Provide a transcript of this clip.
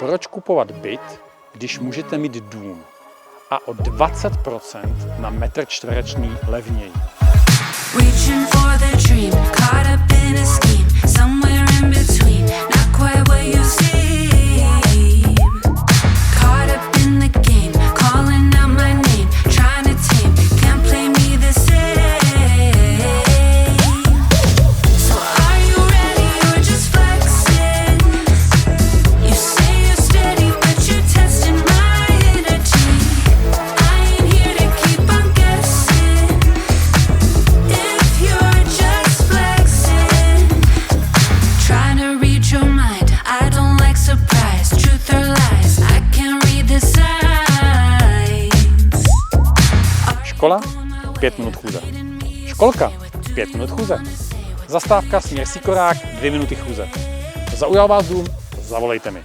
Proč kupovat byt, když můžete mít dům? A o 20% na metr čtvereční levněji. Reaching for the dream, caught up in a scheme, somewhere in between, not quite what you seem. Caught up in the game, calling out my name, trying to tame, can't play me the same. So are you ready or just flexing? You say you're steady, but you're testing my energy. I ain't here to keep on guessing. If you're just flexing, trying to read your mind, I don't like surprise, truth or lies, I can't read the signs. Škola, 5 minut chůze. Školka, 5 minut chůze. Zastávka směr Sikorák, 2 minuty chůze. Zaujal vás dům? Zavolejte mi.